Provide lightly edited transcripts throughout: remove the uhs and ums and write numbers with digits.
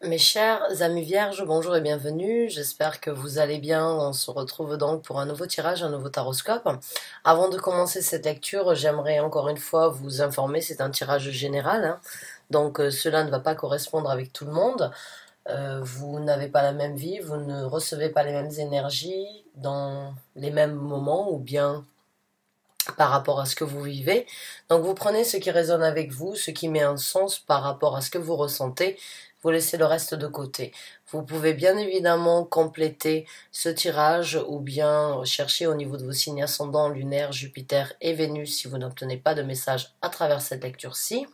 Mes chers amis vierges, bonjour et bienvenue. J'espère que vous allez bien. On se retrouve donc pour un nouveau tirage, un nouveau taroscope. Avant de commencer cette lecture, j'aimerais encore une fois vous informer, c'est un tirage général, hein. Donc cela ne va pas correspondre avec tout le monde. Vous n'avez pas la même vie, vous ne recevez pas les mêmes énergies dans les mêmes moments ou bien par rapport à ce que vous vivez. Donc vous prenez ce qui résonne avec vous, ce qui met un sens par rapport à ce que vous ressentez, vous laissez le reste de côté. Vous pouvez bien évidemment compléter ce tirage ou bien chercher au niveau de vos signes ascendants, lunaire, Jupiter et Vénus si vous n'obtenez pas de message à travers cette lecture-ci.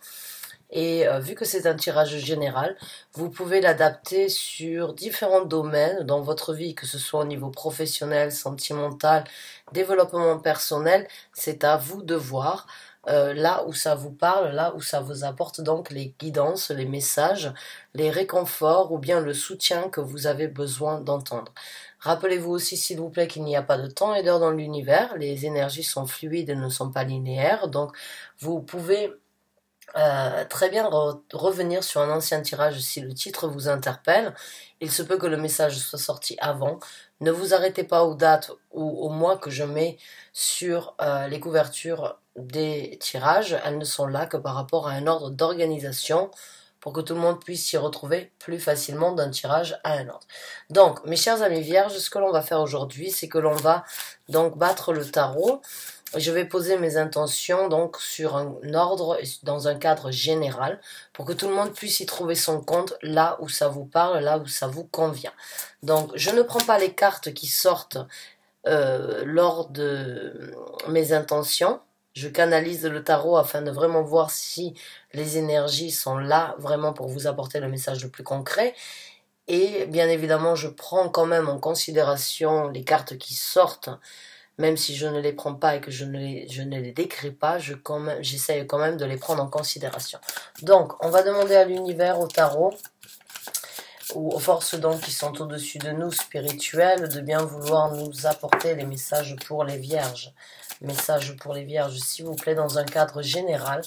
Et vu que c'est un tirage général, vous pouvez l'adapter sur différents domaines dans votre vie, que ce soit au niveau professionnel, sentimental, développement personnel. C'est à vous de voir là où ça vous parle, là où ça vous apporte donc les guidances, les messages, les réconforts ou bien le soutien que vous avez besoin d'entendre. Rappelez-vous aussi, s'il vous plaît, qu'il n'y a pas de temps et d'heure dans l'univers. Les énergies sont fluides et ne sont pas linéaires. Donc, vous pouvez très bien revenir sur un ancien tirage si le titre vous interpelle. Il se peut que le message soit sorti avant. Ne vous arrêtez pas aux dates ou aux mois que je mets sur les couvertures des tirages. Elles ne sont là que par rapport à un ordre d'organisation pour que tout le monde puisse s'y retrouver plus facilement d'un tirage à un autre. Donc, mes chers amis vierges, ce que l'on va faire aujourd'hui, c'est que l'on va donc battre le tarot. Je vais poser mes intentions donc sur un ordre, dans un cadre général, pour que tout le monde puisse y trouver son compte là où ça vous parle, là où ça vous convient. Donc, je ne prends pas les cartes qui sortent lors de mes intentions. Je canalise le tarot afin de vraiment voir si les énergies sont là vraiment pour vous apporter le message le plus concret. Et bien évidemment, je prends quand même en considération les cartes qui sortent. Même si je ne les prends pas et que je ne les décris pas, j'essaye quand même de les prendre en considération. Donc, on va demander à l'univers, au tarot, ou aux forces donc qui sont au-dessus de nous, spirituelles, de bien vouloir nous apporter les messages pour les vierges. Messages pour les vierges, s'il vous plaît, dans un cadre général.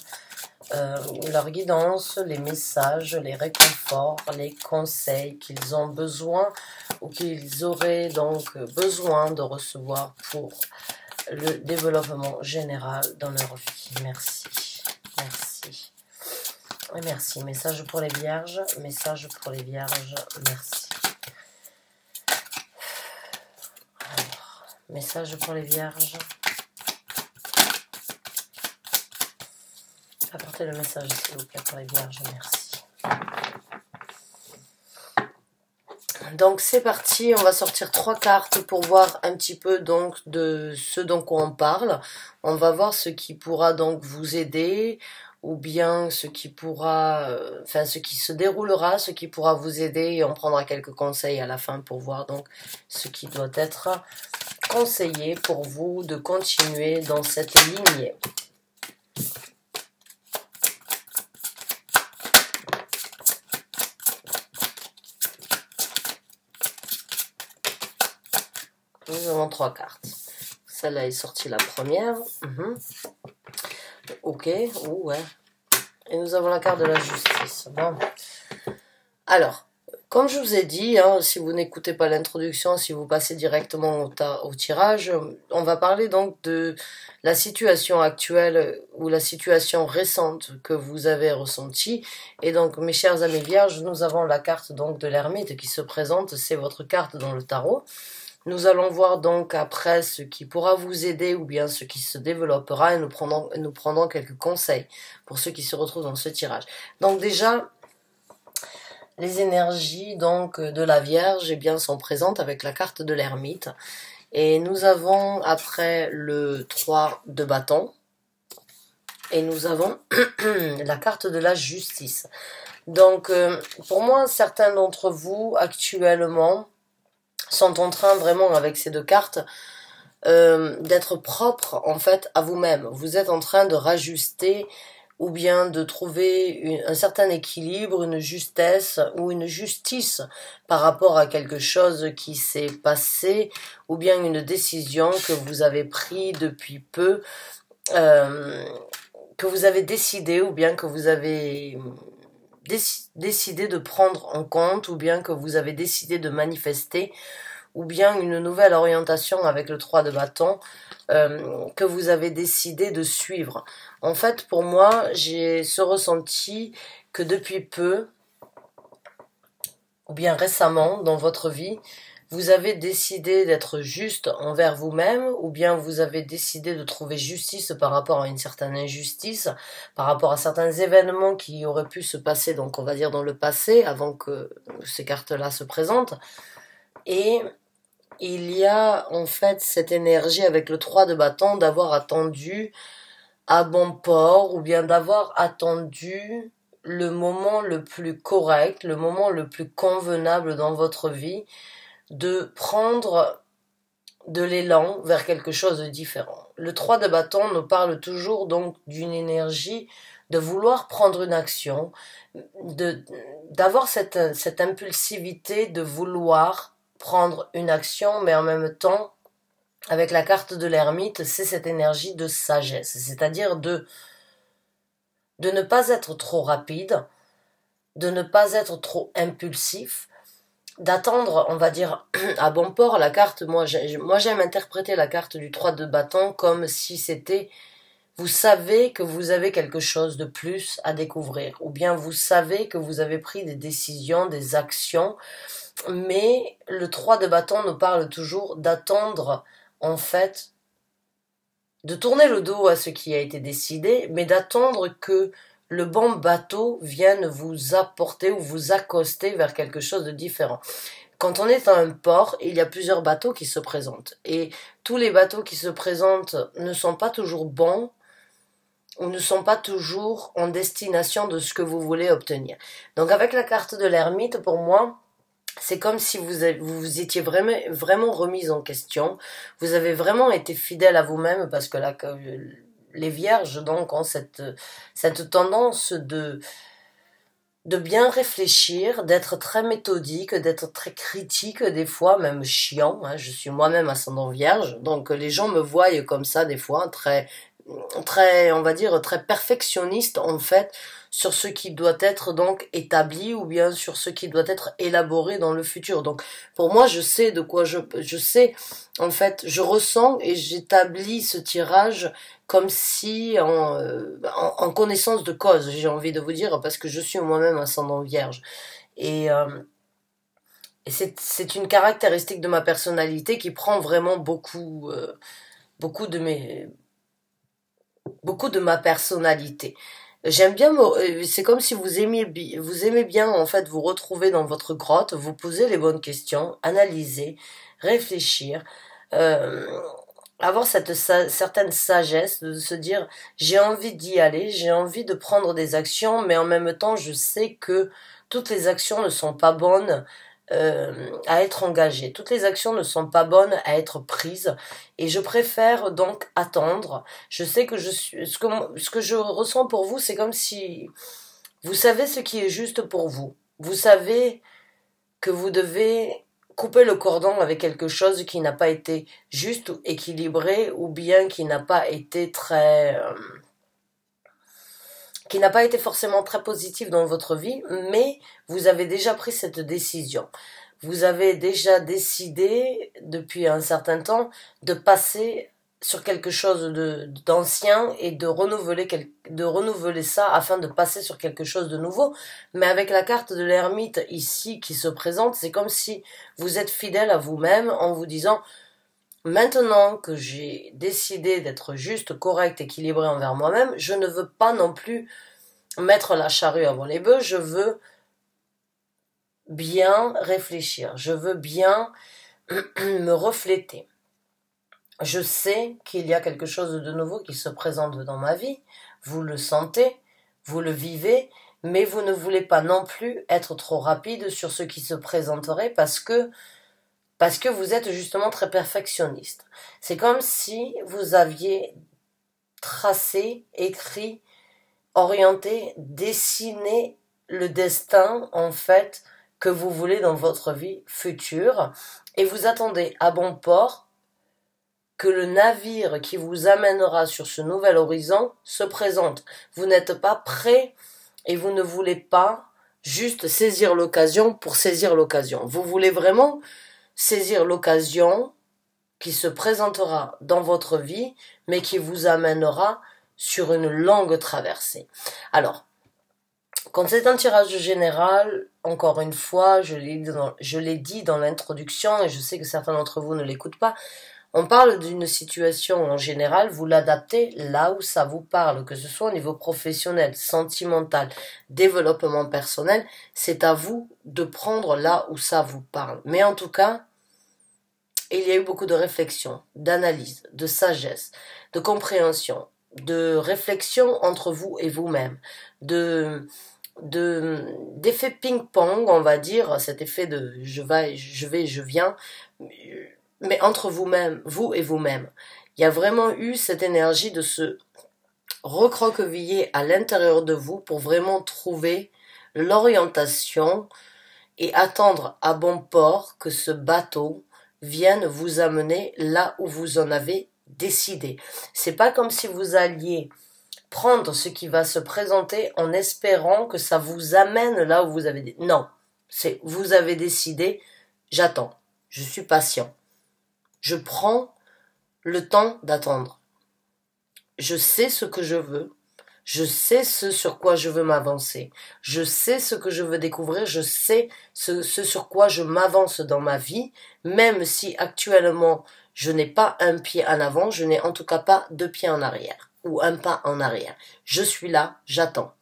Leur guidance, les messages, les réconforts, les conseils qu'ils ont besoin ou qu'ils auraient donc besoin de recevoir pour le développement général dans leur vie. Merci. Merci. Et merci. Message pour les vierges. Message pour les vierges. Merci. Alors, message pour les vierges. Apportez le message s'il vous plaît pour les vierges, merci. Donc c'est parti, on va sortir 3 cartes pour voir un petit peu donc de ce dont on parle. On va voir ce qui pourra donc vous aider ou bien ce qui pourra, ce qui se déroulera, ce qui pourra vous aider et on prendra quelques conseils à la fin pour voir donc ce qui doit être conseillé pour vous de continuer dans cette lignée. Nous avons 3 cartes. Celle-là est sortie la première. Ok, ouais. Et nous avons la carte de la justice. Bon. Alors, comme je vous ai dit, hein, si vous n'écoutez pas l'introduction, si vous passez directement au tirage, on va parler donc de la situation actuelle ou la situation récente que vous avez ressentie. Et donc, mes chers amis vierges, nous avons la carte donc de l'ermite qui se présente. C'est votre carte dans le tarot. Nous allons voir donc après ce qui pourra vous aider ou bien ce qui se développera et nous prendrons quelques conseils pour ceux qui se retrouvent dans ce tirage. Donc déjà, les énergies donc de la Vierge sont présentes avec la carte de l'ermite. Et nous avons après le 3 de bâton et nous avons la carte de la justice. Donc pour moi, certains d'entre vous actuellement sont en train vraiment avec ces 2 cartes d'être propres en fait à vous-même. Vous êtes en train de rajuster ou bien de trouver un certain équilibre, une justesse ou une justice par rapport à quelque chose qui s'est passé ou bien une décision que vous avez prise depuis peu, que vous avez décidé ou bien que vous avez décidé de prendre en compte, ou bien que vous avez décidé de manifester, ou bien une nouvelle orientation avec le 3 de bâton que vous avez décidé de suivre. En fait, pour moi, j'ai ce ressenti que depuis peu, ou bien récemment dans votre vie, vous avez décidé d'être juste envers vous-même, ou bien vous avez décidé de trouver justice par rapport à une certaine injustice, par rapport à certains événements qui auraient pu se passer, donc on va dire dans le passé, avant que ces cartes-là se présentent. Et il y a en fait cette énergie avec le 3 de bâton d'avoir attendu à bon port, ou bien d'avoir attendu le moment le plus correct, le moment le plus convenable dans votre vie, de prendre de l'élan vers quelque chose de différent. Le 3 de bâton nous parle toujours donc d'une énergie de vouloir prendre une action, d'avoir cette impulsivité de vouloir prendre une action, mais en même temps, avec la carte de l'ermite, c'est cette énergie de sagesse, c'est-à-dire de ne pas être trop rapide, de ne pas être trop impulsif, d'attendre, on va dire, à bon port la carte. Moi, j'aime interpréter la carte du 3 de bâton comme si c'était, vous savez que vous avez quelque chose de plus à découvrir, ou bien vous savez que vous avez pris des décisions, des actions, mais le 3 de bâton nous parle toujours d'attendre, en fait, de tourner le dos à ce qui a été décidé, mais d'attendre que le bon bateau vienne vous apporter ou vous accoster vers quelque chose de différent. Quand on est à un port, il y a plusieurs bateaux qui se présentent. Et tous les bateaux qui se présentent ne sont pas toujours bons ou ne sont pas toujours en destination de ce que vous voulez obtenir. Donc avec la carte de l'ermite, pour moi, c'est comme si vous étiez vraiment remise en question. Vous avez vraiment été fidèle à vous-même, parce que là, les vierges donc ont cette tendance de bien réfléchir, d'être très méthodique, d'être très critique, des fois même chiant. Hein. Je suis moi-même ascendant vierge, donc les gens me voient comme ça des fois, très, on va dire, très perfectionniste en fait, sur ce qui doit être donc établi, ou bien sur ce qui doit être élaboré dans le futur. Donc pour moi, je sais de quoi je sais, en fait, je ressens et j'établis ce tirage comme si en connaissance de cause, j'ai envie de vous dire, parce que je suis moi-même ascendant vierge. Et c'est une caractéristique de ma personnalité qui prend vraiment beaucoup de ma personnalité. J'aime bien, c'est comme si vous aimez bien en fait vous retrouver dans votre grotte, vous poser les bonnes questions, analyser, réfléchir, euh, avoir cette certaine sagesse de se dire j'ai envie d'y aller, j'ai envie de prendre des actions, mais en même temps je sais que toutes les actions ne sont pas bonnes à être engagées. Toutes les actions ne sont pas bonnes à être prises, et je préfère donc attendre. Je sais que ce que je ressens pour vous, c'est comme si vous savez ce qui est juste pour vous. Vous savez que vous devez couper le cordon avec quelque chose qui n'a pas été juste ou équilibré, ou bien qui n'a pas été qui n'a pas été forcément très positif dans votre vie, mais vous avez déjà pris cette décision. Vous avez déjà décidé, depuis un certain temps, de passer sur quelque chose d'ancien et de renouveler ça afin de passer sur quelque chose de nouveau. Mais avec la carte de l'ermite ici qui se présente, c'est comme si vous êtes fidèle à vous-même en vous disant: maintenant que j'ai décidé d'être juste, correct, équilibré envers moi-même, je ne veux pas non plus mettre la charrue avant les bœufs, je veux bien réfléchir, je veux bien me refléter. Je sais qu'il y a quelque chose de nouveau qui se présente dans ma vie, vous le sentez, vous le vivez, mais vous ne voulez pas non plus être trop rapide sur ce qui se présenterait, parce que vous êtes justement très perfectionniste. C'est comme si vous aviez tracé, écrit, orienté, dessiné le destin, en fait, que vous voulez dans votre vie future, et vous attendez à bon port que le navire qui vous amènera sur ce nouvel horizon se présente. Vous n'êtes pas prêt et vous ne voulez pas juste saisir l'occasion pour saisir l'occasion. Vous voulez vraiment saisir l'occasion qui se présentera dans votre vie, mais qui vous amènera sur une longue traversée. Alors, quand c'est un tirage général, encore une fois, je l'ai dit dans l'introduction, et je sais que certains d'entre vous ne l'écoutent pas, on parle d'une situation en général, vous l'adaptez là où ça vous parle, que ce soit au niveau professionnel, sentimental, développement personnel, c'est à vous de prendre là où ça vous parle. Mais en tout cas, il y a eu beaucoup de réflexion, d'analyse, de sagesse, de compréhension, de réflexion entre vous et vous-même, d'effet ping-pong, on va dire, cet effet de je viens, mais entre vous-même, vous et vous-même. Il y a vraiment eu cette énergie de se recroqueviller à l'intérieur de vous pour vraiment trouver l'orientation et attendre à bon port que ce bateau vienne vous amener là où vous en avez décidé. C'est pas comme si vous alliez prendre ce qui va se présenter en espérant que ça vous amène là où vous avez dit. Non, c'est vous avez décidé, j'attends, je suis patient. Je prends le temps d'attendre. Je sais ce que je veux. Je sais ce sur quoi je veux m'avancer. Je sais ce que je veux découvrir. Je sais ce sur quoi je m'avance dans ma vie. Même si actuellement je n'ai pas un pied en avant, je n'ai en tout cas pas deux pieds en arrière. Ou un pas en arrière. Je suis là, j'attends.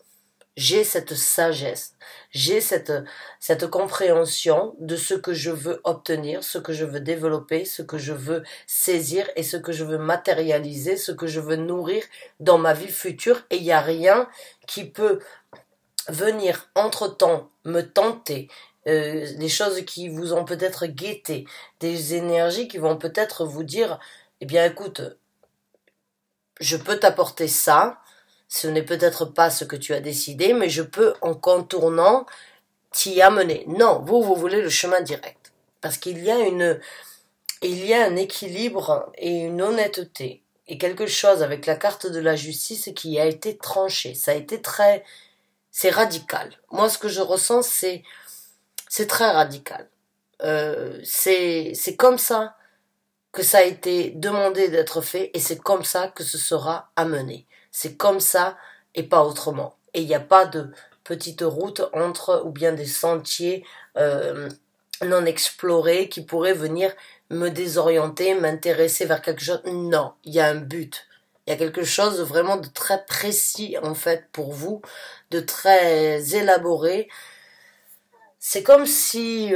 J'ai cette sagesse, j'ai cette compréhension de ce que je veux obtenir, ce que je veux développer, ce que je veux saisir et ce que je veux matérialiser, ce que je veux nourrir dans ma vie future. Et il n'y a rien qui peut venir entre-temps me tenter, des choses qui vous ont peut-être guetté, des énergies qui vont peut-être vous dire, eh bien écoute, je peux t'apporter ça, ce n'est peut-être pas ce que tu as décidé, mais je peux, en contournant, t'y amener. Non, vous voulez le chemin direct. Parce qu'il y a un équilibre et une honnêteté. Et quelque chose avec la carte de la justice qui a été tranché. Ça a été c'est radical. Moi, ce que je ressens, c'est très radical. C'est comme ça que ça a été demandé d'être fait et c'est comme ça que ce sera amené. C'est comme ça et pas autrement. Et il n'y a pas de petite route entre ou bien des sentiers non explorés qui pourraient venir me désorienter, m'intéresser vers quelque chose. Non, il y a un but. Il y a quelque chose de vraiment de très précis en fait pour vous, de très élaboré. C'est comme si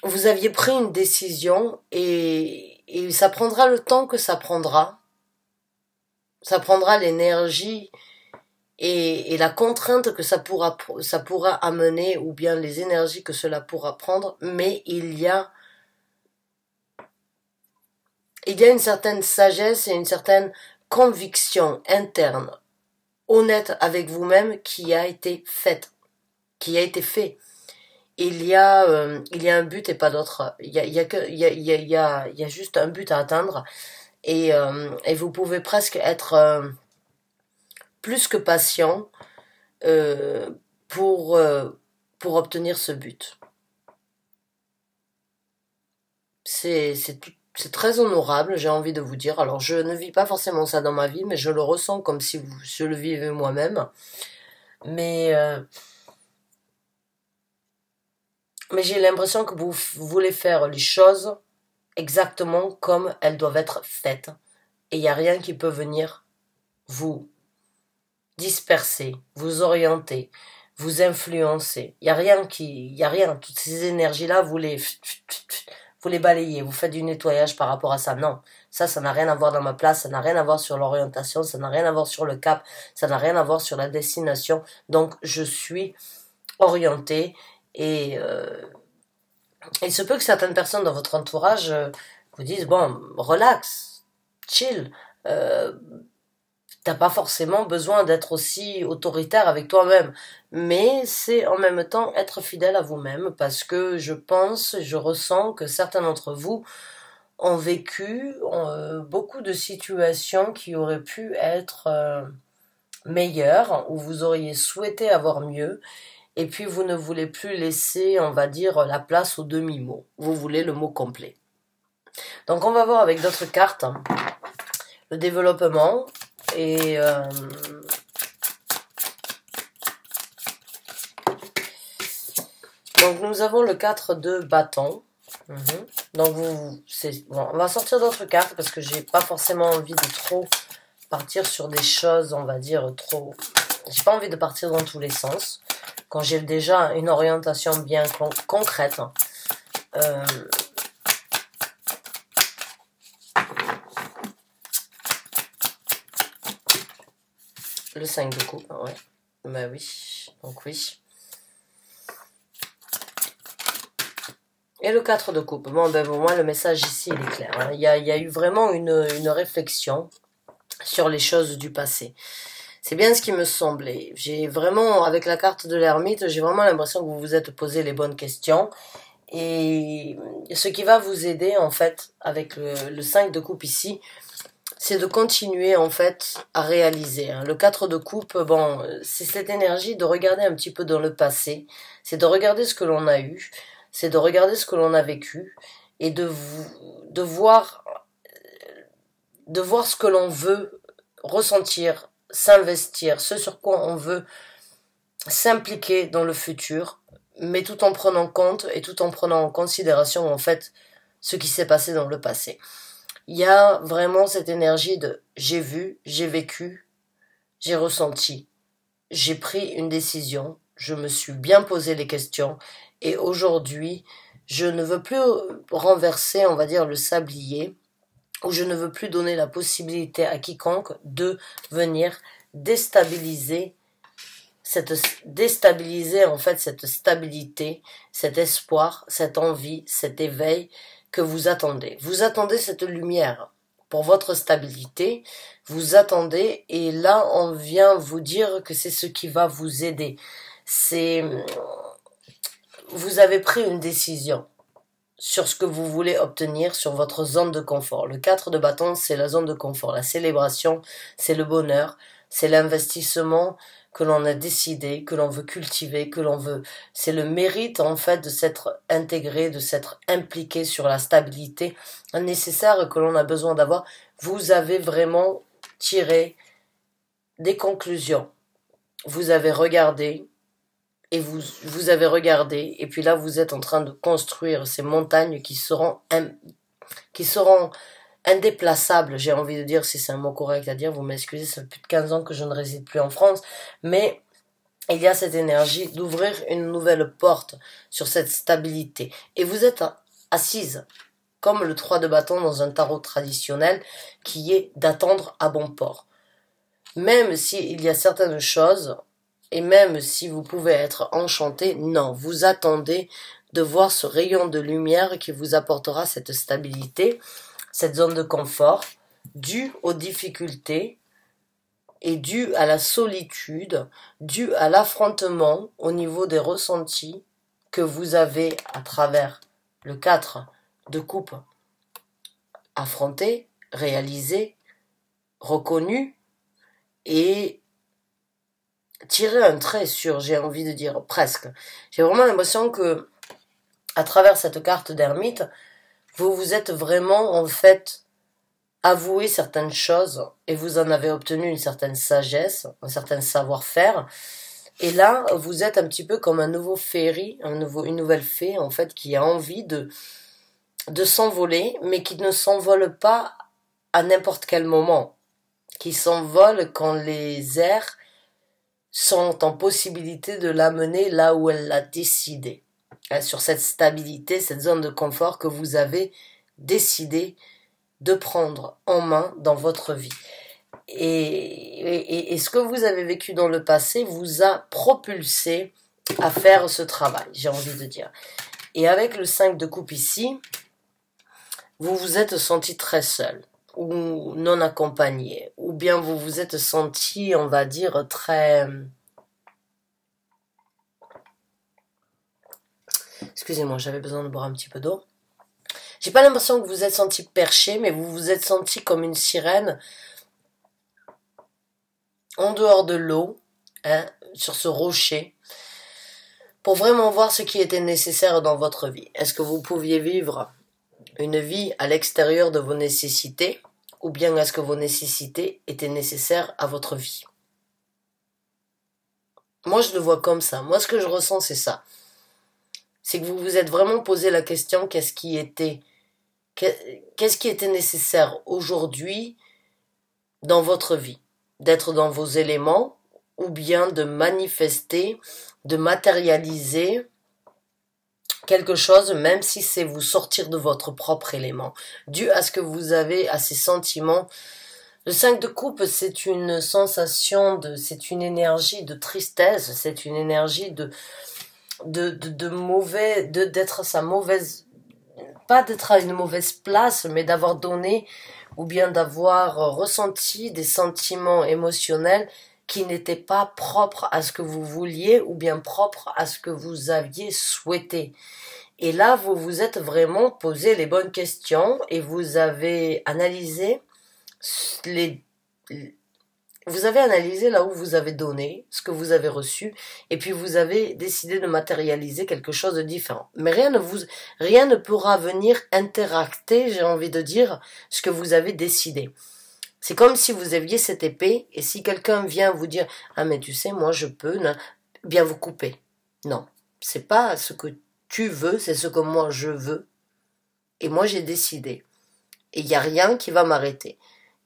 vous aviez pris une décision et ça prendra le temps que ça prendra. Ça prendra l'énergie et la contrainte que ça pourra amener ou bien les énergies que cela pourra prendre, mais il y a une certaine sagesse et une certaine conviction interne, honnête avec vous-même qui a été faite, qui a été fait. Il y a un but et pas d'autre. Il y a juste un but à atteindre et vous pouvez presque être plus que patient euh, pour obtenir ce but. C'est très honorable, j'ai envie de vous dire. Alors je ne vis pas forcément ça dans ma vie, mais je le ressens comme si je le vivais moi-même. Mais j'ai l'impression que vous voulez faire les choses exactement comme elles doivent être faites. Et il n'y a rien qui peut venir vous disperser, vous orienter, vous influencer. Il y a rien. Toutes ces énergies-là, vous les balayez, vous faites du nettoyage par rapport à ça. Non, ça n'a rien à voir dans ma place, ça n'a rien à voir sur l'orientation, ça n'a rien à voir sur le cap, ça n'a rien à voir sur la destination. Donc, je suis orientée et il se peut que certaines personnes dans votre entourage vous disent, bon, relax, chill, t'as pas forcément besoin d'être aussi autoritaire avec toi-même, mais c'est en même temps être fidèle à vous-même parce que je ressens que certains d'entre vous ont vécu beaucoup de situations qui auraient pu être meilleures, où vous auriez souhaité avoir mieux, Et puis vous ne voulez plus laisser, on va dire, la place aux demi-mots. Vous voulez le mot complet. Donc on va voir avec d'autres cartes le développement et donc nous avons le 4 de bâton. Donc bon, on va sortir d'autres cartes parce que j'ai pas forcément envie de trop partir sur des choses, on va dire, trop... J'ai pas envie de partir dans tous les sens. Quand j'ai déjà une orientation bien concrète. Le 5 de coupe, ouais. Bah oui, donc oui. Et le 4 de coupe. Bon, ben pour moi, le message ici, il est clair. Hein. Il y a eu vraiment une réflexion sur les choses du passé. C'est bien ce qui me semblait. J'ai vraiment, avec la carte de l'ermite, j'ai vraiment l'impression que vous vous êtes posé les bonnes questions. Et ce qui va vous aider, en fait, avec le 5 de coupe ici, c'est de continuer, en fait, à réaliser. Hein. Le 4 de coupe, bon, c'est cette énergie de regarder un petit peu dans le passé. C'est de regarder ce que l'on a eu. C'est de regarder ce que l'on a vécu. Et de voir ce que l'on veut ressentir, s'investir, ce sur quoi on veut s'impliquer dans le futur, mais tout en prenant compte et tout en prenant en considération en fait ce qui s'est passé dans le passé. Il y a vraiment cette énergie de j'ai vu, j'ai vécu, j'ai ressenti, j'ai pris une décision, je me suis bien posé les questions et aujourd'hui je ne veux plus renverser, on va dire, le sablier, où je ne veux plus donner la possibilité à quiconque de venir déstabiliser en fait cette stabilité, cet espoir, cette envie, cet éveil que vous attendez. Vous attendez cette lumière pour votre stabilité, vous attendez et là on vient vous dire que c'est ce qui va vous aider. Vous avez pris une décision sur ce que vous voulez obtenir, sur votre zone de confort. Le 4 de bâton, c'est la zone de confort. La célébration, c'est le bonheur, c'est l'investissement que l'on a décidé, que l'on veut cultiver, c'est le mérite, en fait, de s'être intégré, de s'être impliqué sur la stabilité nécessaire que l'on a besoin d'avoir. Vous avez vraiment tiré des conclusions. Vous avez regardé, et vous avez regardé, et puis là vous êtes en train de construire ces montagnes qui seront indéplaçables, j'ai envie de dire, si c'est un mot correct à dire, vous m'excusez, ça fait plus de 15 ans que je ne réside plus en France, mais il y a cette énergie d'ouvrir une nouvelle porte sur cette stabilité. Et vous êtes assise, comme le 3 de bâton dans un tarot traditionnel, qui est d'attendre à bon port. Même s'il y a certaines choses, et même si vous pouvez être enchanté, non, vous attendez de voir ce rayon de lumière qui vous apportera cette stabilité, cette zone de confort, due aux difficultés et due à la solitude, due à l'affrontement au niveau des ressentis que vous avez à travers le 4 de coupe affronté, réalisé, reconnu et tirer un trait sur, j'ai envie de dire, presque. J'ai vraiment l'impression que, à travers cette carte d'ermite, vous vous êtes vraiment, en fait, avoué certaines choses et vous en avez obtenu une certaine sagesse, un certain savoir-faire. Et là, vous êtes un petit peu comme un nouveau féerie, une nouvelle fée, en fait, qui a envie de s'envoler, mais qui ne s'envole pas à n'importe quel moment, qui s'envole quand les airs sont en possibilité de l'amener là où elle l'a décidé, sur cette stabilité, cette zone de confort que vous avez décidé de prendre en main dans votre vie. Et ce que vous avez vécu dans le passé vous a propulsé à faire ce travail, j'ai envie de dire. Et avec le 5 de coupe ici, vous vous êtes senti très seul, ou non accompagné, ou bien vous vous êtes senti, on va dire, très... Excusez-moi, j'avais besoin de boire un petit peu d'eau. J'ai pas l'impression que vous vous êtes senti perché, mais vous vous êtes senti comme une sirène en dehors de l'eau, hein, sur ce rocher. pour vraiment voir ce qui était nécessaire dans votre vie. Est-ce que vous pouviez vivre une vie à l'extérieur de vos nécessités, ou bien est-ce que vos nécessités étaient nécessaires à votre vie? Moi, je le vois comme ça. Moi, ce que je ressens, c'est ça. C'est que vous vous êtes vraiment posé la question, qu'est-ce qui était nécessaire aujourd'hui dans votre vie? D'être dans vos éléments, ou bien de manifester, de matérialiser quelque chose, même si c'est vous sortir de votre propre élément, dû à ce que vous avez, à ces sentiments. Le 5 de coupe, c'est une sensation c'est une énergie de tristesse, c'est une énergie de mauvais, d'être à sa mauvaise, pas d'être à une mauvaise place, mais d'avoir donné, ou bien d'avoir ressenti des sentiments émotionnels qui n'étaient pas propres à ce que vous vouliez, ou bien propres à ce que vous aviez souhaité. Et là, vous vous êtes vraiment posé les bonnes questions et vous avez analysé vous avez analysé là où vous avez donné, ce que vous avez reçu, et puis vous avez décidé de matérialiser quelque chose de différent. Mais rien ne pourra venir interacter, j'ai envie de dire, ce que vous avez décidé. C'est comme si vous aviez cette épée, et si quelqu'un vient vous dire, ah mais tu sais, moi je peux, bien vous couper. Non, c'est pas ce que tu veux, c'est ce que moi je veux. Et moi j'ai décidé. Et il n'y a rien qui va m'arrêter.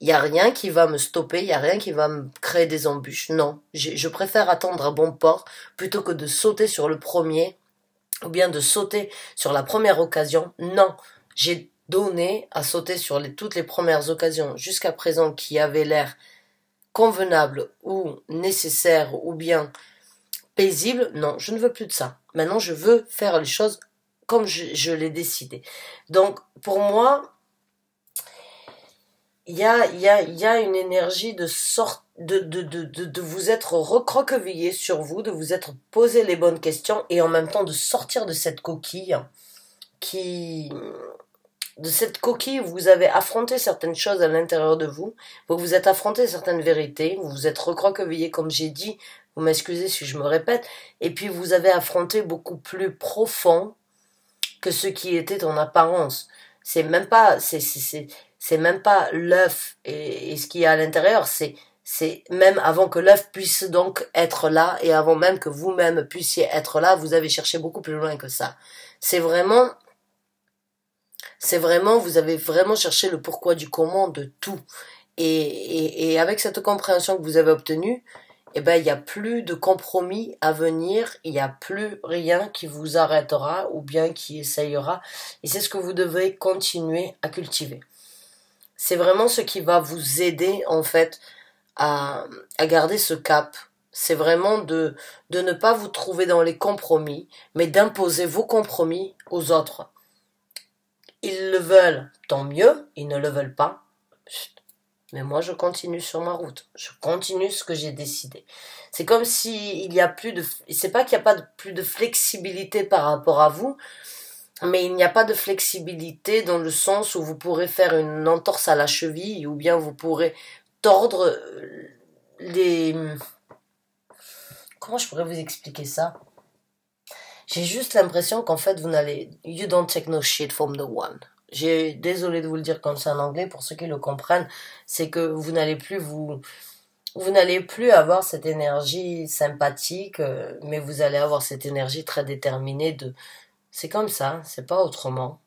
Il n'y a rien qui va me stopper, il n'y a rien qui va me créer des embûches. Non, je préfère attendre à bon port plutôt que de sauter sur le premier ou bien de sauter sur la première occasion. Non, j'ai donné à sauter sur toutes les premières occasions jusqu'à présent qui avaient l'air convenables ou nécessaires ou bien paisibles. Non, je ne veux plus de ça. Maintenant, je veux faire les choses comme je l'ai décidé. Donc, pour moi, il y a une énergie de vous être recroquevillé sur vous, de vous être posé les bonnes questions et en même temps de sortir de cette coquille de cette coquille où vous avez affronté certaines choses à l'intérieur de vous, vous vous êtes affronté certaines vérités, vous vous êtes recroquevillé comme j'ai dit, vous m'excusez si je me répète, et puis vous avez affronté beaucoup plus profond que ce qui était en apparence. C'est même pas l'œuf et ce qu'il y a à l'intérieur, c'est même avant que l'œuf puisse donc être là et avant même que vous-même puissiez être là, vous avez cherché beaucoup plus loin que ça. C'est vraiment, vous avez vraiment cherché le pourquoi du comment de tout. Et avec cette compréhension que vous avez obtenue, eh ben, il n'y a plus de compromis à venir, il n'y a plus rien qui vous arrêtera ou bien qui essayera. Et c'est ce que vous devez continuer à cultiver. C'est vraiment ce qui va vous aider, en fait, à garder ce cap. C'est vraiment de ne pas vous trouver dans les compromis, mais d'imposer vos compromis aux autres. Ils le veulent, tant mieux, ils ne le veulent pas. Mais moi, je continue sur ma route. Je continue ce que j'ai décidé. C'est comme si il y a plus de, c'est pas qu'il n'y a pas plus de flexibilité par rapport à vous, mais il n'y a pas de flexibilité dans le sens où vous pourrez faire une entorse à la cheville ou bien vous pourrez tordre les... Comment je pourrais vous expliquer ça? J'ai juste l'impression qu'en fait, vous n'allez... You don't take no shit from the one. Désolé de vous le dire comme ça en anglais, pour ceux qui le comprennent, c'est que vous n'allez plus avoir cette énergie sympathique, mais vous allez avoir cette énergie très déterminée de... C'est comme ça, c'est pas autrement.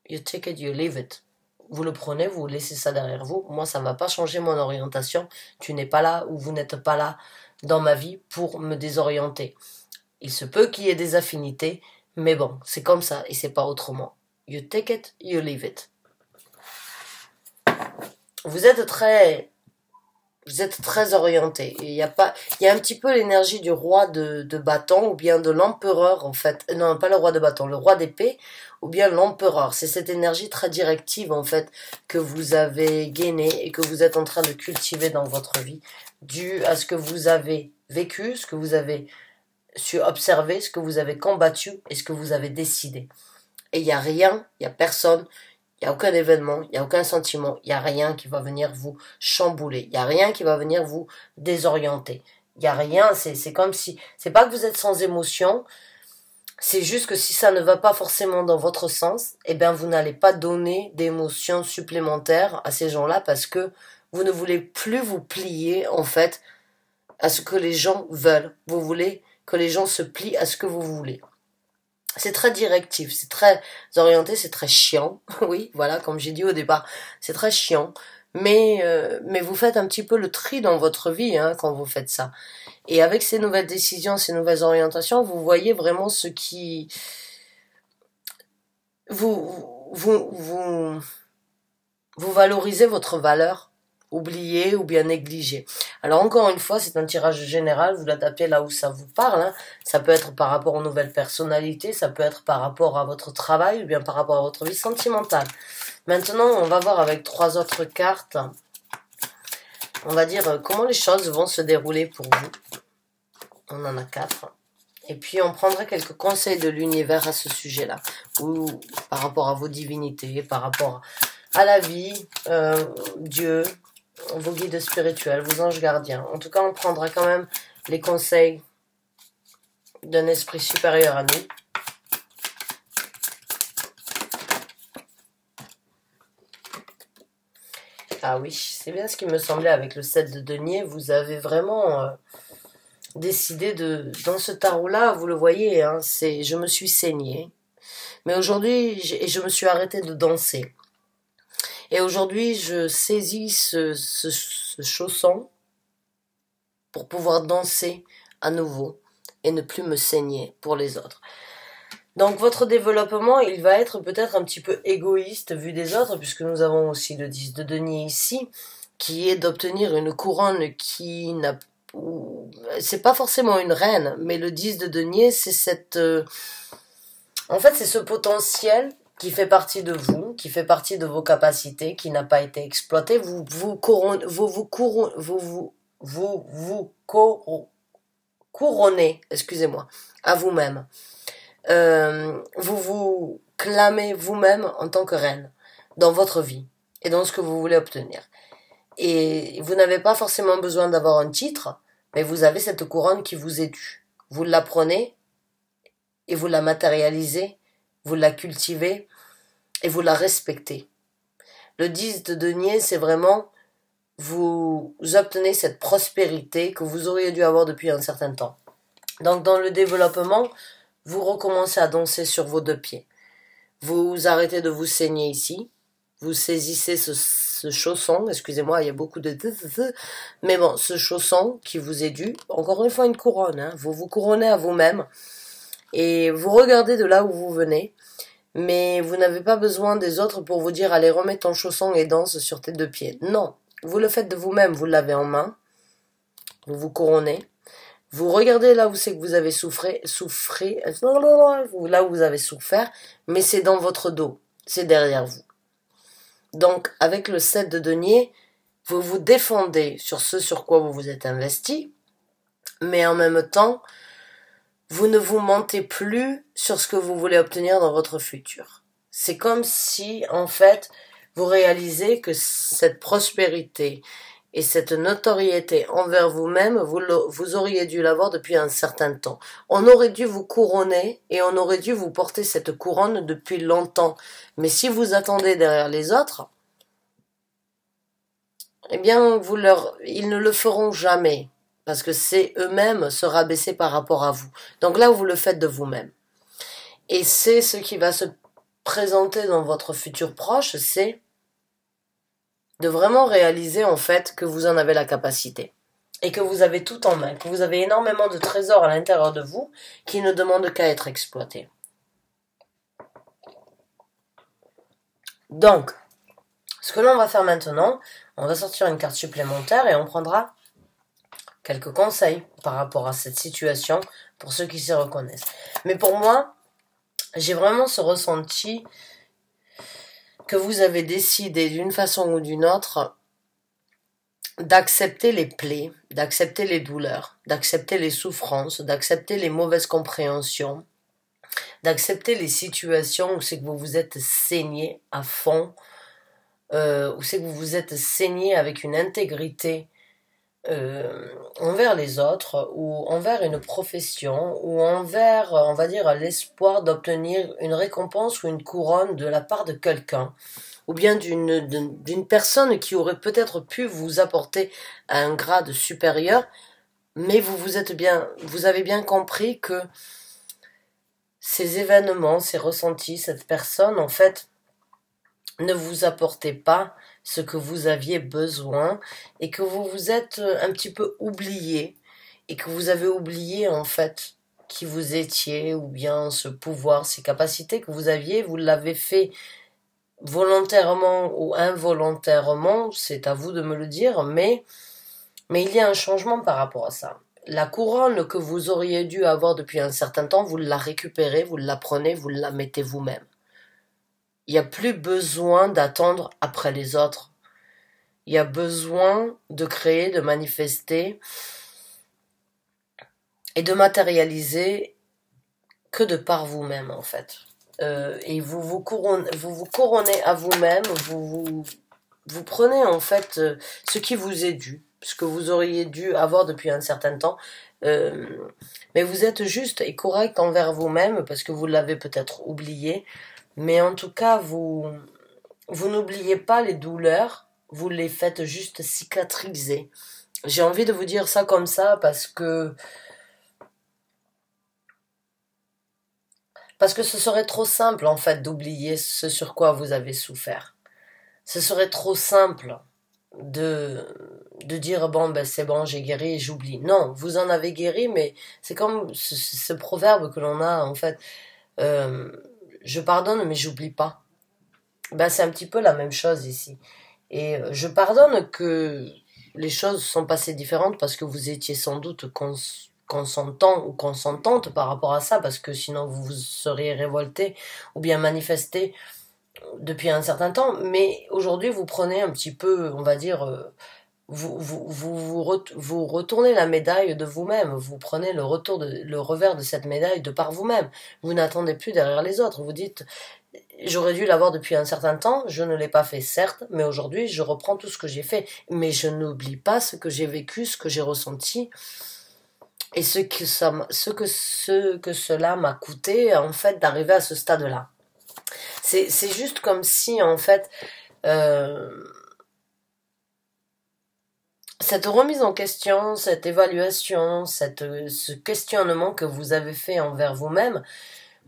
You take it, you leave it. Vous le prenez, vous laissez ça derrière vous. Moi, ça ne va pas changer mon orientation. Tu n'es pas là ou vous n'êtes pas là dans ma vie pour me désorienter. Il se peut qu'il y ait des affinités, mais bon, c'est comme ça et c'est pas autrement. You take it, you leave it. Vous êtes très orienté. Il y a un petit peu l'énergie du roi de bâton ou bien de l'empereur en fait. Non, pas le roi de bâton, le roi d'épée ou bien l'empereur. C'est cette énergie très directive en fait que vous avez gainée et que vous êtes en train de cultiver dans votre vie, dû à ce que vous avez vécu, ce que vous avez su observer, ce que vous avez combattu et ce que vous avez décidé. Et il y a rien, il y a personne. Il n'y a aucun événement, il n'y a aucun sentiment, il n'y a rien qui va venir vous chambouler, il n'y a rien qui va venir vous désorienter. Il n'y a rien, c'est comme si... C'est pas que vous êtes sans émotion, c'est juste que si ça ne va pas forcément dans votre sens, eh bien vous n'allez pas donner d'émotions supplémentaires à ces gens-là parce que vous ne voulez plus vous plier en fait à ce que les gens veulent. Vous voulez que les gens se plient à ce que vous voulez. C'est très directif, c'est très orienté, c'est très chiant. Oui, voilà, comme j'ai dit au départ, c'est très chiant. Mais vous faites un petit peu le tri dans votre vie hein, quand vous faites ça. Et avec ces nouvelles décisions, ces nouvelles orientations, vous voyez vraiment ce qui... Vous valorisez votre valeur, oubliez ou bien négligez. Alors encore une fois, c'est un tirage général, vous l'adaptez là où ça vous parle. Hein. Ça peut être par rapport aux nouvelles personnalités, ça peut être par rapport à votre travail ou bien par rapport à votre vie sentimentale. Maintenant, on va voir avec 3 autres cartes, on va dire comment les choses vont se dérouler pour vous. On en a 4. Et puis on prendra quelques conseils de l'univers à ce sujet-là, ou par rapport à vos divinités, par rapport à la vie, Dieu, vos guides spirituels, vos anges gardiens. En tout cas, on prendra quand même les conseils d'un esprit supérieur à nous. Ah oui, c'est bien ce qui me semblait avec le 7 de denier. Vous avez vraiment décidé de... Dans ce tarot-là, vous le voyez, hein, c'est je me suis saignée. Mais aujourd'hui, je me suis arrêtée de danser. Et aujourd'hui, je saisis ce chausson pour pouvoir danser à nouveau et ne plus me saigner pour les autres. Donc votre développement, il va être peut-être un petit peu égoïste vu des autres, puisque nous avons aussi le 10 de denier ici, qui est d'obtenir une couronne qui n'a... C'est pas forcément une reine, mais le 10 de denier, c'est cette... En fait, c'est ce potentiel qui fait partie de vous, qui fait partie de vos capacités, qui n'a pas été exploité. Vous couronnez, excusez-moi, à vous-même. Vous vous clamez vous-même en tant que reine dans votre vie et dans ce que vous voulez obtenir. Et vous n'avez pas forcément besoin d'avoir un titre, mais vous avez cette couronne qui vous est due. Vous la prenez et vous la matérialisez, vous la cultivez et vous la respectez. Le 10 de denier, c'est vraiment vous obtenez cette prospérité que vous auriez dû avoir depuis un certain temps. Donc dans le développement, vous recommencez à danser sur vos 2 pieds. Vous arrêtez de vous saigner ici. Vous saisissez ce chausson. Excusez-moi, il y a beaucoup de... Mais bon, ce chausson qui vous est dû. Encore une fois, une couronne. Hein. Vous vous couronnez à vous-même. Et vous regardez de là où vous venez. Mais vous n'avez pas besoin des autres pour vous dire « Allez, remets ton chausson et danse sur tes 2 pieds ». Non. Vous le faites de vous-même. Vous l'avez en main. Vous vous couronnez. Vous regardez là où c'est que vous avez là où vous avez souffert, mais c'est dans votre dos, c'est derrière vous. Donc, avec le 7 de denier, vous vous défendez sur ce sur quoi vous vous êtes investi, mais en même temps, vous ne vous mentez plus sur ce que vous voulez obtenir dans votre futur. C'est comme si, en fait, vous réalisez que cette prospérité et cette notoriété envers vous-même, vous auriez dû l'avoir depuis un certain temps. On aurait dû vous couronner et on aurait dû vous porter cette couronne depuis longtemps. Mais si vous attendez derrière les autres, eh bien, ils ne le feront jamais. Parce que c'est eux-mêmes se rabaisser par rapport à vous. Donc là, vous le faites de vous-même. Et c'est ce qui va se présenter dans votre futur proche, c'est de vraiment réaliser en fait que vous en avez la capacité et que vous avez tout en main, que vous avez énormément de trésors à l'intérieur de vous qui ne demandent qu'à être exploités. Donc, ce que l'on va faire maintenant, on va sortir une carte supplémentaire et on prendra quelques conseils par rapport à cette situation pour ceux qui s'y reconnaissent. Mais pour moi, j'ai vraiment ce ressenti que vous avez décidé d'une façon ou d'une autre d'accepter les plaies, d'accepter les douleurs, d'accepter les souffrances, d'accepter les mauvaises compréhensions, d'accepter les situations où c'est que vous vous êtes saigné à fond, où c'est que vous vous êtes saigné avec une intégrité envers les autres ou envers une profession ou envers, on va dire, l'espoir d'obtenir une récompense ou une couronne de la part de quelqu'un ou bien d'une personne qui aurait peut-être pu vous apporter un grade supérieur, mais vous avez bien compris que ces événements, ces ressentis, cette personne, en fait, ne vous apportait pas ce que vous aviez besoin et que vous vous êtes un petit peu oublié et que vous avez oublié en fait qui vous étiez ou bien ce pouvoir, ces capacités que vous aviez, vous l'avez fait volontairement ou involontairement, c'est à vous de me le dire, mais il y a un changement par rapport à ça. La couronne que vous auriez dû avoir depuis un certain temps, vous la récupérez, vous la prenez, vous la mettez vous-même. Il n'y a plus besoin d'attendre après les autres. Il y a besoin de créer, de manifester et de matérialiser que de par vous-même en fait. Et vous vous couronnez à vous-même, vous prenez en fait ce qui vous est dû, ce que vous auriez dû avoir depuis un certain temps. Mais vous êtes juste et correct envers vous-même parce que vous l'avez peut-être oublié. Mais en tout cas, vous n'oubliez pas les douleurs, vous les faites juste cicatriser. J'ai envie de vous dire ça comme ça parce que ce serait trop simple en fait d'oublier ce sur quoi vous avez souffert. Ce serait trop simple de de dire bon ben c'est bon, j'ai guéri et j'oublie. Non, vous en avez guéri, mais c'est comme ce proverbe que l'on a en fait, euh, je pardonne mais j'oublie pas. Ben c'est un petit peu la même chose ici. Et je pardonne que les choses sont passées différentes parce que vous étiez sans doute consentant ou consentante par rapport à ça, parce que sinon vous vous seriez révolté ou bien manifesté depuis un certain temps. Mais aujourd'hui, vous prenez un petit peu, on va dire, vous retournez la médaille de vous-même, vous prenez le revers de cette médaille de par vous-même. Vous n'attendez plus derrière les autres. Vous dites, j'aurais dû l'avoir depuis un certain temps, je ne l'ai pas fait certes, mais aujourd'hui je reprends tout ce que j'ai fait. Mais je n'oublie pas ce que j'ai vécu, ce que j'ai ressenti et ce que cela m'a coûté en fait d'arriver à ce stade-là. C'est juste comme si en fait euh, cette remise en question, cette évaluation, ce questionnement que vous avez fait envers vous-même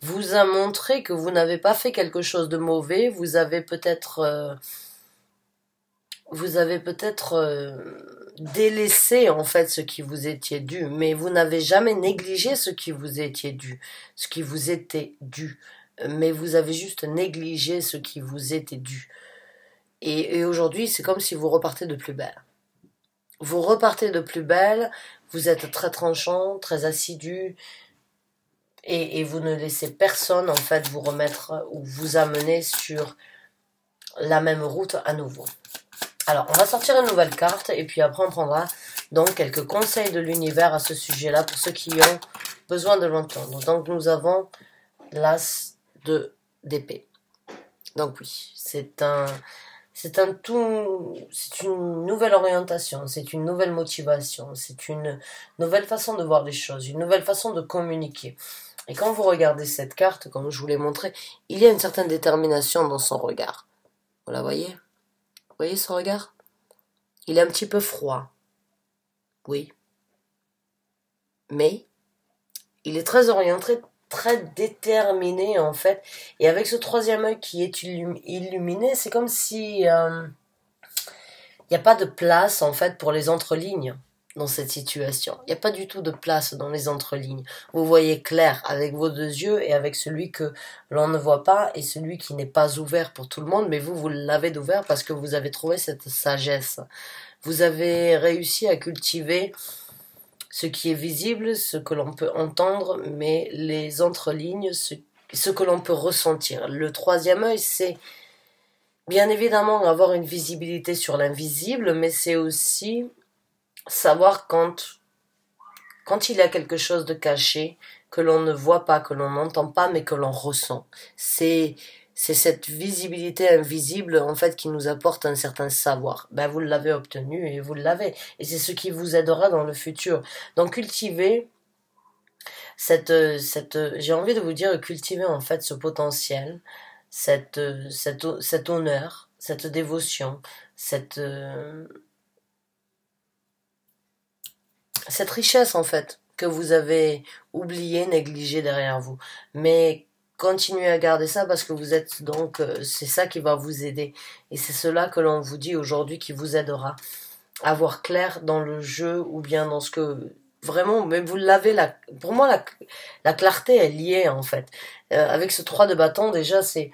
vous a montré que vous n'avez pas fait quelque chose de mauvais, vous avez peut-être délaissé en fait ce qui vous était dû, mais vous n'avez jamais négligé ce qui vous était dû, ce qui vous était dû, mais vous avez juste négligé ce qui vous était dû. Et aujourd'hui, c'est comme si vous repartez de plus belle. Vous repartez de plus belle, vous êtes très tranchant, très assidu, et vous ne laissez personne en fait vous remettre ou vous amener sur la même route à nouveau. Alors, on va sortir une nouvelle carte et puis après on prendra donc quelques conseils de l'univers à ce sujet-là pour ceux qui ont besoin de l'entendre. Donc nous avons l'as de d'épée. Donc oui, c'est une nouvelle orientation, c'est une nouvelle motivation, c'est une nouvelle façon de voir les choses, une nouvelle façon de communiquer. Et quand vous regardez cette carte, comme je vous l'ai montré, il y a une certaine détermination dans son regard. Vous la voyez? Vous voyez son regard? Il est un petit peu froid. Oui. Mais il est très orienté, très déterminé en fait. Et avec ce troisième œil qui est illuminé, c'est comme si il n'y a pas de place en fait pour les entrelignes dans cette situation. Il n'y a pas du tout de place dans les entrelignes. Vous voyez clair avec vos deux yeux et avec celui que l'on ne voit pas et celui qui n'est pas ouvert pour tout le monde, mais vous l'avez ouvert parce que vous avez trouvé cette sagesse. Vous avez réussi à cultiver ce qui est visible, ce que l'on peut entendre, mais les entrelignes, ce que l'on peut ressentir. Le troisième œil, c'est bien évidemment avoir une visibilité sur l'invisible, mais c'est aussi savoir quand il y a quelque chose de caché, que l'on ne voit pas, que l'on n'entend pas, mais que l'on ressent. C'est C'est cette visibilité invisible, en fait, qui nous apporte un certain savoir. Ben, vous l'avez obtenu et vous l'avez. Et c'est ce qui vous aidera dans le futur. Donc, cultivez j'ai envie de vous dire, cultiver, en fait, ce potentiel, cet honneur, cette dévotion, cette richesse, en fait, que vous avez oubliée, négligée derrière vous. Mais continuez à garder ça parce que vous êtes donc, c'est ça qui va vous aider. Et c'est cela que l'on vous dit aujourd'hui qui vous aidera à voir clair dans le jeu ou bien dans ce que vraiment, mais vous l'avez pour moi la clarté est liée en fait. Avec ce 3 de bâton déjà c'est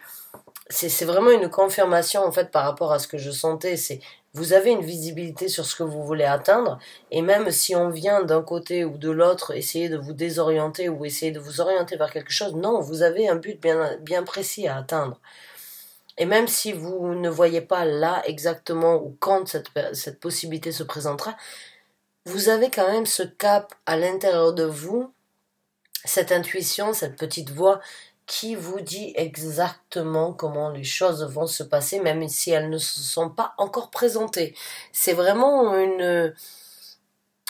vraiment une confirmation en fait par rapport à ce que je sentais. C'est vous avez une visibilité sur ce que vous voulez atteindre et même si on vient d'un côté ou de l'autre essayer de vous désorienter ou essayer de vous orienter vers quelque chose, non, vous avez un but bien précis à atteindre. Et même si vous ne voyez pas là exactement ou quand cette possibilité se présentera, vous avez quand même ce cap à l'intérieur de vous, cette intuition, cette petite voix qui vous dit exactement comment les choses vont se passer, même si elles ne se sont pas encore présentées. C'est vraiment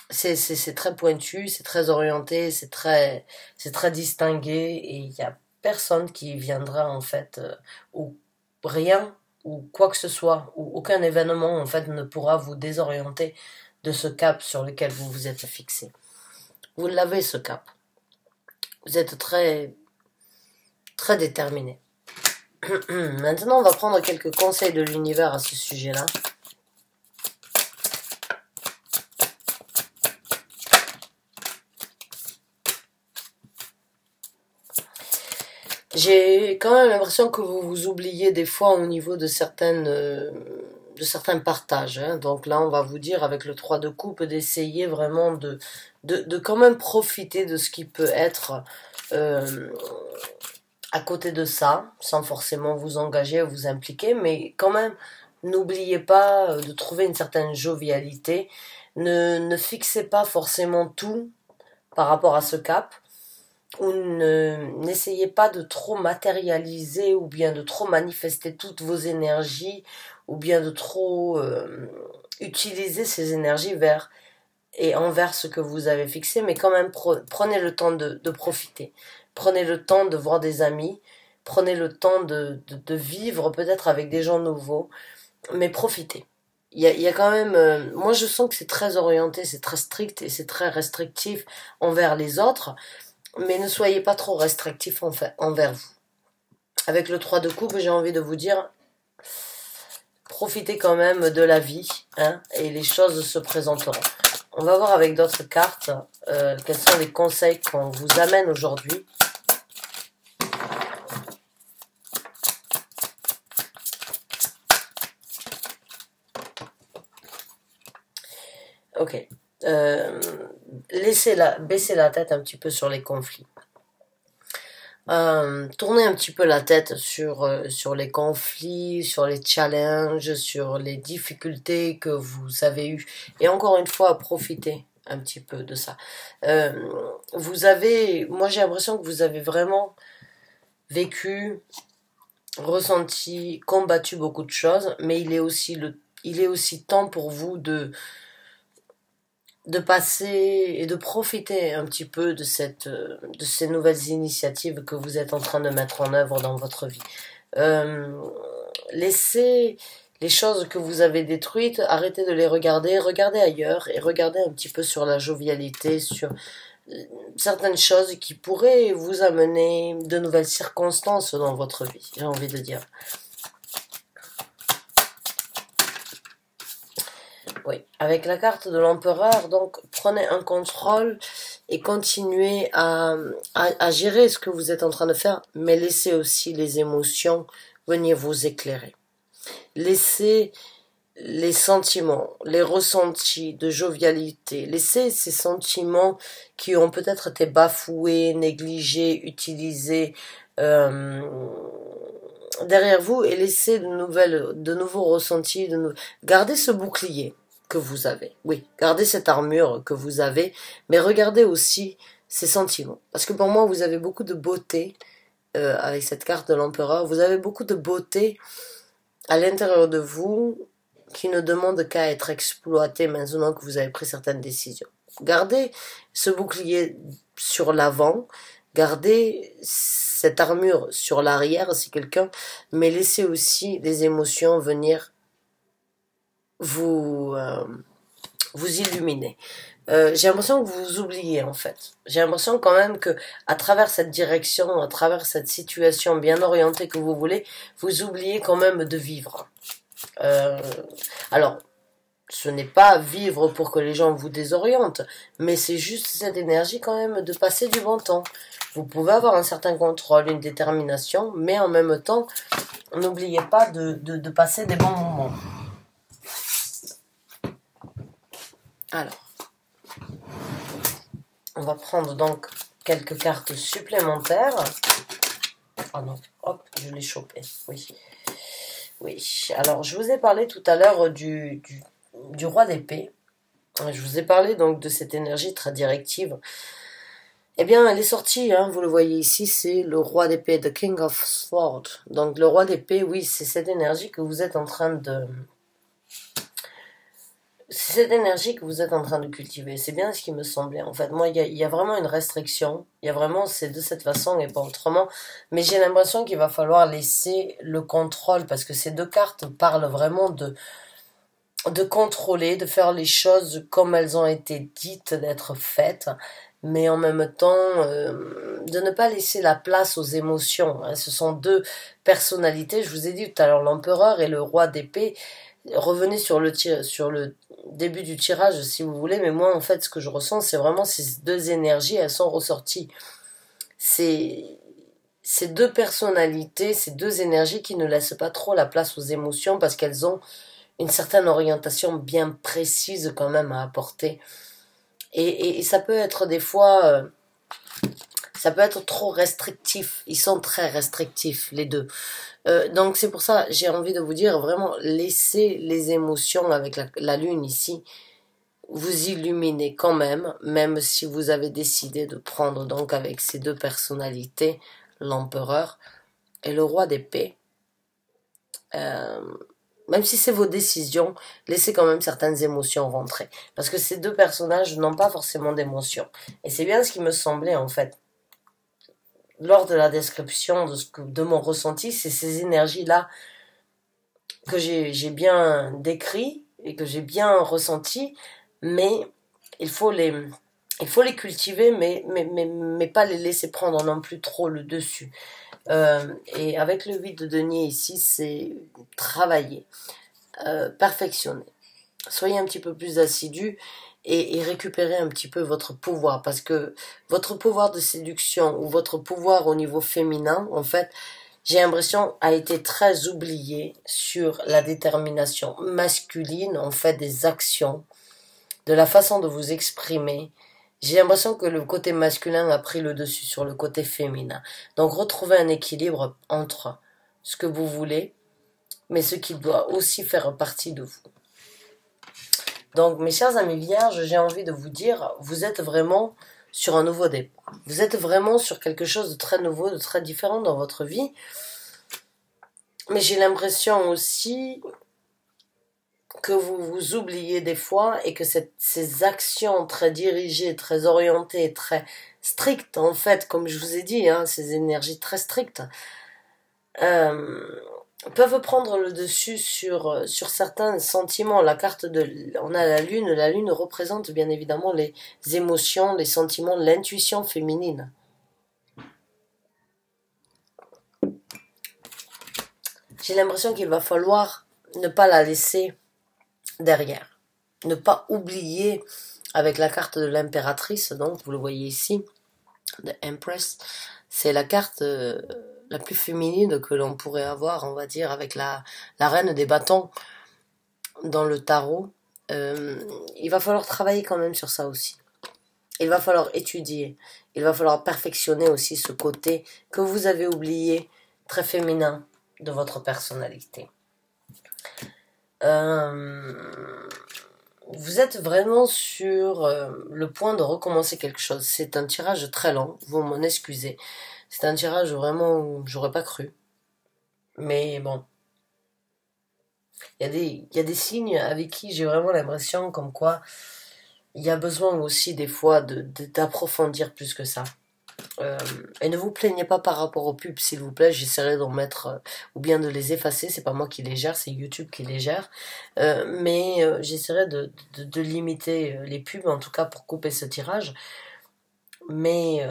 c'est très pointu, c'est très orienté, c'est très distingué, et il y a personne qui viendra en fait, ou rien, ou quoi que ce soit, ou aucun événement en fait ne pourra vous désorienter de ce cap sur lequel vous vous êtes fixé. Vous l'avez ce cap. Vous êtes très déterminé. Maintenant, on va prendre quelques conseils de l'univers à ce sujet-là. J'ai quand même l'impression que vous vous oubliez des fois au niveau de certains partages. Hein. Donc là, on va vous dire avec le 3 de coupe d'essayer vraiment de quand même profiter de ce qui peut être à côté de ça, sans forcément vous engager, vous impliquer, mais quand même, n'oubliez pas de trouver une certaine jovialité. Ne fixez pas forcément tout par rapport à ce cap, ou n'essayez pas de trop matérialiser ou bien de trop manifester toutes vos énergies ou bien de trop utiliser ces énergies vers et envers ce que vous avez fixé, mais quand même prenez le temps de profiter, prenez le temps de voir des amis, prenez le temps de vivre peut-être avec des gens nouveaux, mais profitez. Il y a quand même, moi je sens que c'est très orienté, c'est très strict et c'est très restrictif envers les autres, mais ne soyez pas trop restrictif envers vous. Avec le 3 de coupe, j'ai envie de vous dire, profitez quand même de la vie, hein, et les choses se présenteront. On va voir avec d'autres cartes quels sont les conseils qu'on vous amène aujourd'hui. Ok. Baissez la tête un petit peu sur les conflits. Tournez un petit peu la tête sur les conflits, sur les challenges, sur les difficultés que vous avez eues. Et encore une fois, profitez un petit peu de ça. Moi j'ai l'impression que vous avez vraiment vécu, ressenti, combattu beaucoup de choses, mais il est aussi temps pour vous de passer et de profiter un petit peu de ces nouvelles initiatives que vous êtes en train de mettre en œuvre dans votre vie. Laissez les choses que vous avez détruites, arrêtez de les regarder, regardez ailleurs et regardez un petit peu sur la jovialité, sur certaines choses qui pourraient vous amener de nouvelles circonstances dans votre vie, j'ai envie de dire. Oui, avec la carte de l'empereur, donc prenez un contrôle et continuez à gérer ce que vous êtes en train de faire, mais laissez aussi les émotions venir vous éclairer. Laissez les sentiments, les ressentis de jovialité, laissez ces sentiments qui ont peut-être été bafoués, négligés, utilisés derrière vous, et laissez de nouveaux ressentis, gardez ce bouclier que vous avez. Oui, gardez cette armure que vous avez, mais regardez aussi ces sentiments. Parce que pour moi, vous avez beaucoup de beauté avec cette carte de l'empereur. Vous avez beaucoup de beauté à l'intérieur de vous qui ne demande qu'à être exploité maintenant que vous avez pris certaines décisions. Gardez ce bouclier sur l'avant, gardez cette armure sur l'arrière si quelqu'un, mais laissez aussi les émotions venir vous illuminer. J'ai l'impression que vous vous oubliez en fait. J'ai l'impression quand même que à travers cette direction, à travers cette situation bien orientée que vous voulez, vous oubliez quand même de vivre. Alors, ce n'est pas vivre pour que les gens vous désorientent, mais c'est juste cette énergie quand même de passer du bon temps. Vous pouvez avoir un certain contrôle, une détermination, mais en même temps, n'oubliez pas de passer des bons moments. Alors, on va prendre donc quelques cartes supplémentaires. Ah non, hop, je l'ai chopé, oui. Oui, alors je vous ai parlé tout à l'heure du roi d'épée. Je vous ai parlé donc de cette énergie très directive. Eh bien, elle est sortie, hein, vous le voyez ici, c'est le roi d'épée, the King of Swords. Donc le roi d'épée, oui, c'est cette énergie que vous êtes en train de... C'est cette énergie que vous êtes en train de cultiver. C'est bien ce qui me semblait. En fait, moi, il y a vraiment une restriction. Il y a vraiment, c'est de cette façon et pas autrement. Mais j'ai l'impression qu'il va falloir laisser le contrôle parce que ces deux cartes parlent vraiment de contrôler, de faire les choses comme elles ont été dites d'être faites, mais en même temps de ne pas laisser la place aux émotions. Ce sont deux personnalités, je vous ai dit tout à l'heure, l'empereur et le roi d'épée. Revenez sur le début du tirage si vous voulez, mais moi en fait ce que je ressens c'est vraiment ces deux énergies, elles sont ressorties. Ces deux personnalités, ces deux énergies qui ne laissent pas trop la place aux émotions parce qu'elles ont une certaine orientation bien précise quand même à apporter. Et ça peut être des fois, ça peut être trop restrictif. Ils sont très restrictifs, les deux. Donc c'est pour ça, j'ai envie de vous dire, vraiment, laissez les émotions avec la lune ici, vous illuminer quand même si vous avez décidé de prendre donc avec ces deux personnalités, l'empereur et le roi d'épée. Même si c'est vos décisions, laissez quand même certaines émotions rentrer. Parce que ces deux personnages n'ont pas forcément d'émotions. Et c'est bien ce qui me semblait en fait. Lors de la description de mon ressenti, c'est ces énergies-là que j'ai bien décrit et que j'ai bien ressenti, mais il faut les cultiver, mais pas les laisser prendre non plus trop le dessus. Et avec le 8 de denier ici, c'est travailler, perfectionner. Soyez un petit peu plus assidu et récupérez un petit peu votre pouvoir, parce que votre pouvoir de séduction ou votre pouvoir au niveau féminin, en fait, j'ai l'impression a été très oublié sur la détermination masculine, en fait, des actions, de la façon de vous exprimer. J'ai l'impression que le côté masculin a pris le dessus sur le côté féminin. Donc retrouvez un équilibre entre ce que vous voulez, mais ce qui doit aussi faire partie de vous. Donc mes chers amis vierges, j'ai envie de vous dire, vous êtes vraiment sur un nouveau départ. Vous êtes vraiment sur quelque chose de très nouveau, de très différent dans votre vie. Mais j'ai l'impression aussi que vous vous oubliez des fois et que ces actions très dirigées, très orientées, très strictes, en fait, comme je vous ai dit, hein, ces énergies très strictes, peuvent prendre le dessus sur certains sentiments. On a la lune représente bien évidemment les émotions, les sentiments, l'intuition féminine. J'ai l'impression qu'il va falloir ne pas la laisser derrière. Ne pas oublier, avec la carte de l'impératrice, donc vous le voyez ici, de Empress, c'est la carte la plus féminine que l'on pourrait avoir, on va dire, avec la reine des bâtons dans le tarot. Il va falloir travailler quand même sur ça aussi. Il va falloir étudier, il va falloir perfectionner aussi ce côté que vous avez oublié, très féminin, de votre personnalité. Vous êtes vraiment sur le point de recommencer quelque chose. C'est un tirage très long, vous m'en excusez. C'est un tirage vraiment où j'aurais pas cru. Mais bon, il y a des signes avec qui j'ai vraiment l'impression comme quoi il y a besoin aussi des fois d'approfondir plus que ça. Euh, et ne vous plaignez pas par rapport aux pubs, s'il vous plaît. J'essaierai d'en mettre ou bien de les effacer. C'est pas moi qui les gère, c'est YouTube qui les gère. Mais j'essaierai de limiter les pubs, en tout cas pour couper ce tirage. Mais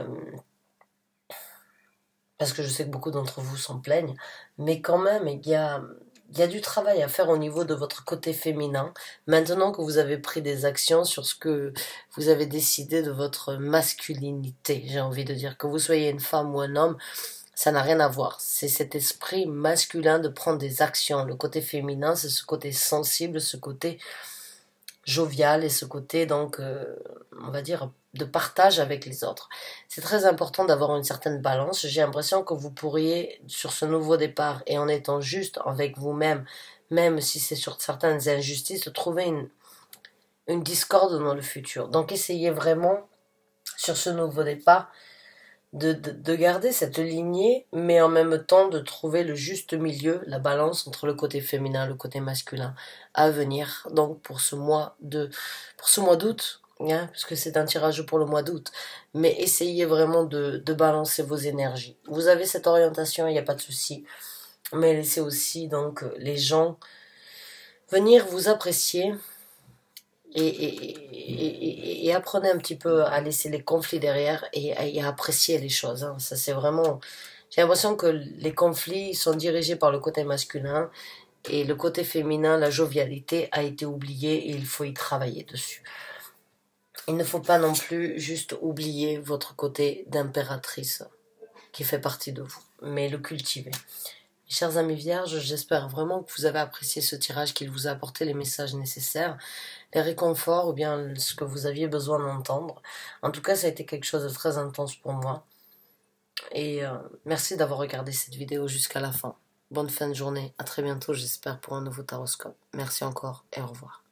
parce que je sais que beaucoup d'entre vous s'en plaignent. Mais quand même, il y a du travail à faire au niveau de votre côté féminin. Maintenant que vous avez pris des actions sur ce que vous avez décidé de votre masculinité, j'ai envie de dire, que vous soyez une femme ou un homme, ça n'a rien à voir. C'est cet esprit masculin de prendre des actions. Le côté féminin, c'est ce côté sensible, ce côté jovial et ce côté donc on va dire de partage avec les autres. C'est très important d'avoir une certaine balance. J'ai l'impression que vous pourriez sur ce nouveau départ et en étant juste avec vous-même, même si c'est sur certaines injustices, trouver une discorde dans le futur. Donc essayez vraiment sur ce nouveau départ de garder cette lignée, mais en même temps de trouver le juste milieu, la balance entre le côté féminin et le côté masculin à venir. Donc pour ce mois d'août, hein, puisque c'est un tirage pour le mois d'août, mais essayez vraiment de balancer vos énergies. Vous avez cette orientation, il n'y a pas de souci, mais laissez aussi donc les gens venir vous apprécier et apprenez un petit peu à laisser les conflits derrière et à apprécier les choses. Hein. Ça, c'est vraiment. J'ai l'impression que les conflits sont dirigés par le côté masculin et le côté féminin, la jovialité, a été oublié et il faut y travailler dessus. Il ne faut pas non plus juste oublier votre côté d'impératrice qui fait partie de vous, mais le cultiver. Chers amis vierges, j'espère vraiment que vous avez apprécié ce tirage, qu'il vous a apporté les messages nécessaires, les réconforts ou bien ce que vous aviez besoin d'entendre. En tout cas, ça a été quelque chose de très intense pour moi. Et merci d'avoir regardé cette vidéo jusqu'à la fin. Bonne fin de journée, à très bientôt j'espère pour un nouveau taroscope. Merci encore et au revoir.